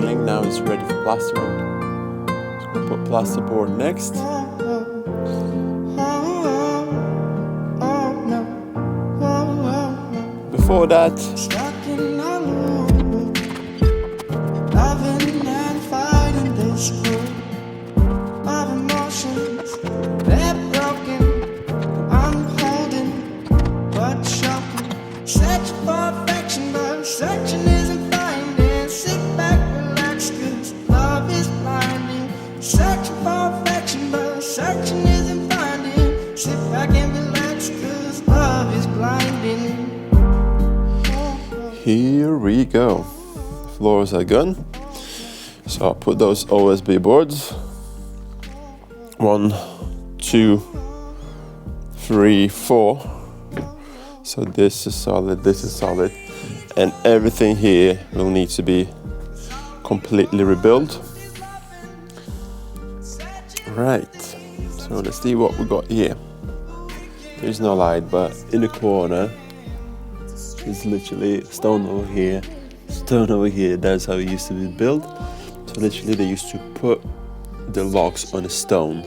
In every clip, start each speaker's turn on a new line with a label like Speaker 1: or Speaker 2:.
Speaker 1: ceiling, now it's ready for plastering. So we'll put plasterboard next. Before that, here we go. Floors are gone. So I'll put those OSB boards. 1, 2, 3, 4. So this is solid, this is solid. And everything here will need to be completely rebuilt. Right, so let's see what we got here. There's no light, but in the corner, there's literally stone over here, stone over here. That's how it used to be built. So literally they used to put the logs on a stone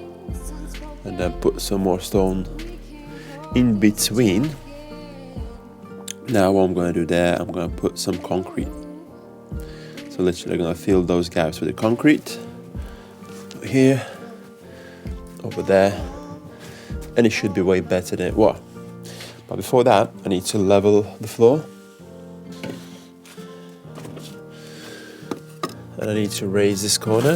Speaker 1: and then put some more stone in between. Now what I'm going to do there, I'm going to put some concrete. So literally I'm going to fill those gaps with the concrete. Here, over there, and it should be way better than it was. But before that, I need to level the floor. And I need to raise this corner.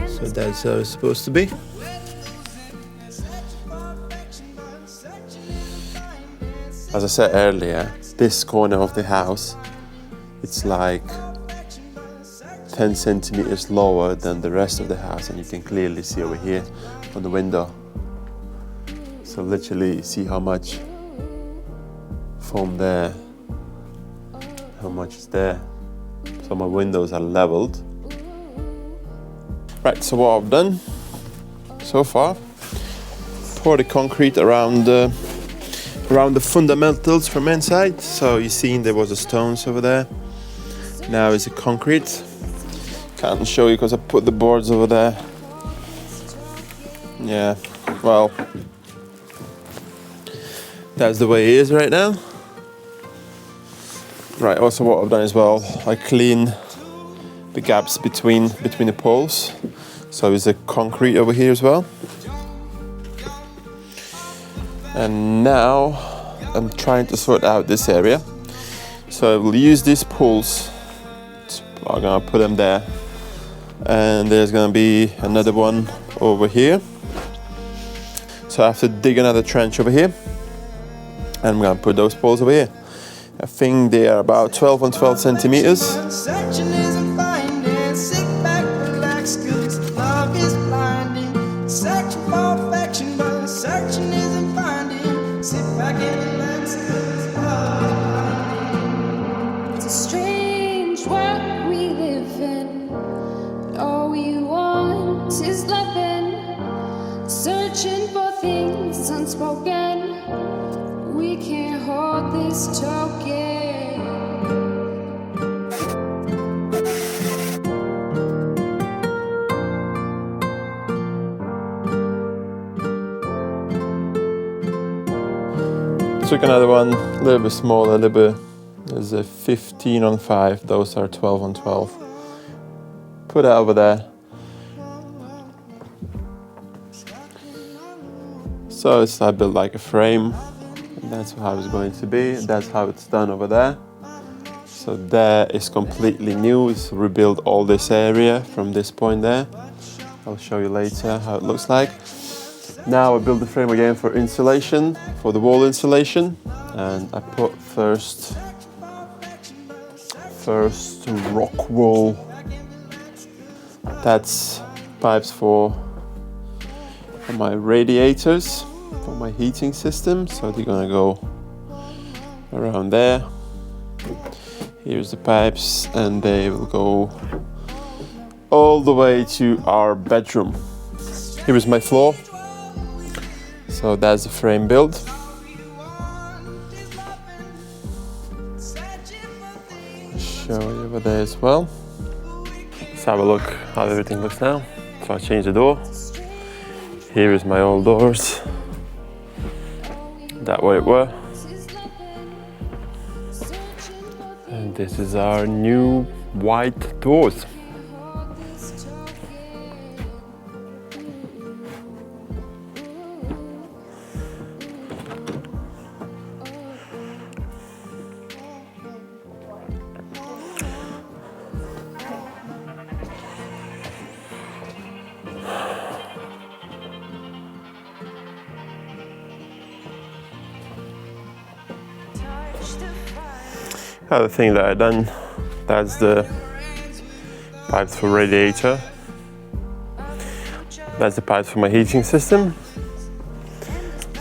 Speaker 1: So that's how it's supposed to be. As I said earlier, this corner of the house, it's like 10 centimeters lower than the rest of the house, and you can clearly see over here on the window. So literally see how much foam there, how much is there. So my windows are leveled. Right, so what I've done so far, pour the concrete around the fundamentals from inside. So you seen there was the stones over there. Now it's the concrete. Can't show you because I put the boards over there. Yeah, well, that's the way it is right now. Right, also what I've done as well, I clean the gaps between the poles. So is the concrete over here as well. And now I'm trying to sort out this area. So I will use these poles. I'm gonna put them there. And there's gonna be another one over here. So I have to dig another trench over here. And I'm gonna put those poles over here. I think they are about 12 on 12 centimeters.
Speaker 2: Searching for things unspoken, we can't hold this token.
Speaker 1: Took another one, a little bit smaller, a little bit. There's a 15 on 5, those are 12 on 12. Put that over there. So it's I built like a frame, and that's how it's going to be. That's how it's done over there. So there is completely new. It's rebuilt all this area from this point there. I'll show you later how it looks like. Now I build the frame again for insulation, for the wall insulation, and I put first rock wool. That's pipes for my radiators, for my heating system. So they're gonna go around there. Here's the pipes, and they will go all the way to our bedroom. Here is my floor. So that's the frame build. Show you over there as well. Let's have a look how everything looks now. So I changed the door. Here is my old doors. That way it were. And this is our new white doors. Other thing that I done, that's the pipes for radiator. That's the pipes for my heating system.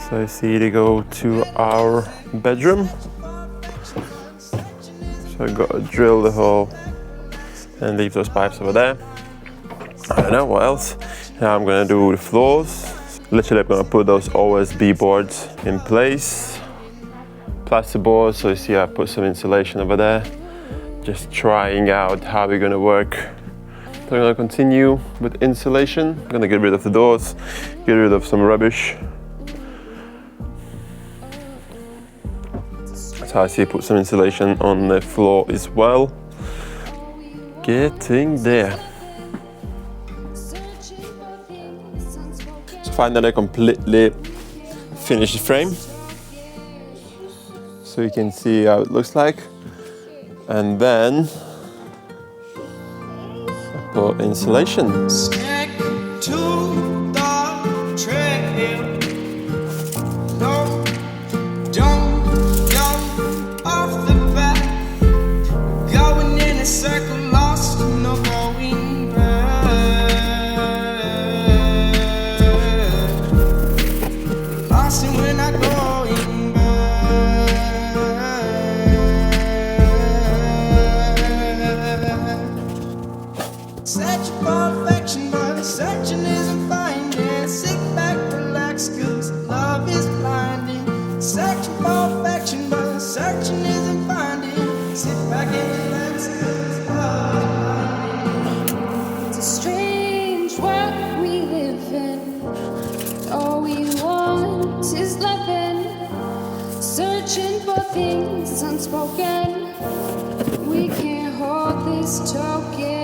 Speaker 1: So you see they go to our bedroom. So I got to drill the hole and leave those pipes over there. I don't know what else. Now I'm gonna do the floors. Literally I'm gonna put those OSB boards in place. Plasterboard, so you see I put some insulation over there. Just trying out how we're gonna work. So I'm gonna continue with insulation. I'm gonna get rid of the doors, get rid of some rubbish. So I see put some insulation on the floor as well. Getting there. So finally I completely finished the frame. So you can see how it looks like. And then I put insulation.
Speaker 3: Stick to the trail. No, don't go off the path. Going in a circle, lost, no going back. Lost and we're not going back. Searching for perfection, but searching isn't finding. Sit back, relax, 'cause love is blinding. Searching for perfection, but searching isn't finding. Sit back and relax, 'cause love is blinding.
Speaker 2: It's a strange world we live in. All we want is loving. Searching for things unspoken. We can't hold this token.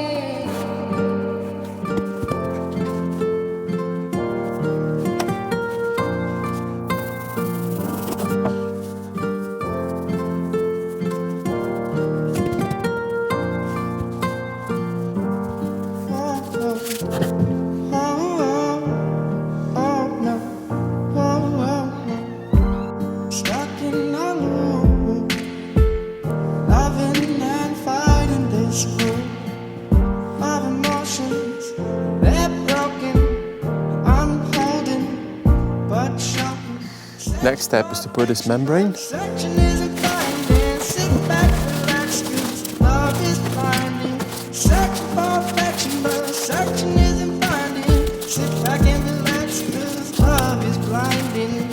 Speaker 3: Stuck in a loop, loving and fighting this group of emotions. They're broken, I'm holding, but shocking.
Speaker 1: Next step is to put this membrane.
Speaker 3: Searching isn't finding. Sit back, relax, 'cause love is blinding. Searching for perfection, but searching isn't finding. Sit back and relax, 'cause love is blinding.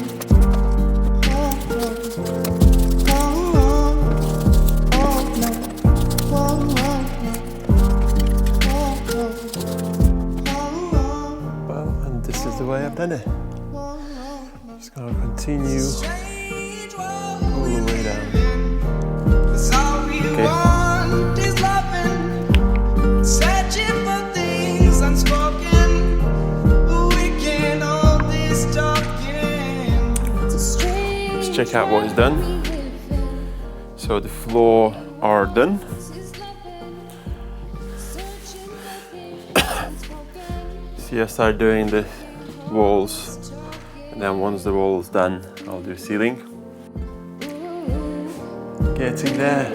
Speaker 1: Well, and this is the way I've done it. Just gonna continue all the way down. Okay.
Speaker 3: Searching for things unspoken. We can't hold this talking.
Speaker 1: Let's check out what is done. So the floor are done. See, I start doing the walls, and then once the wall is done, I'll do ceiling. Getting there.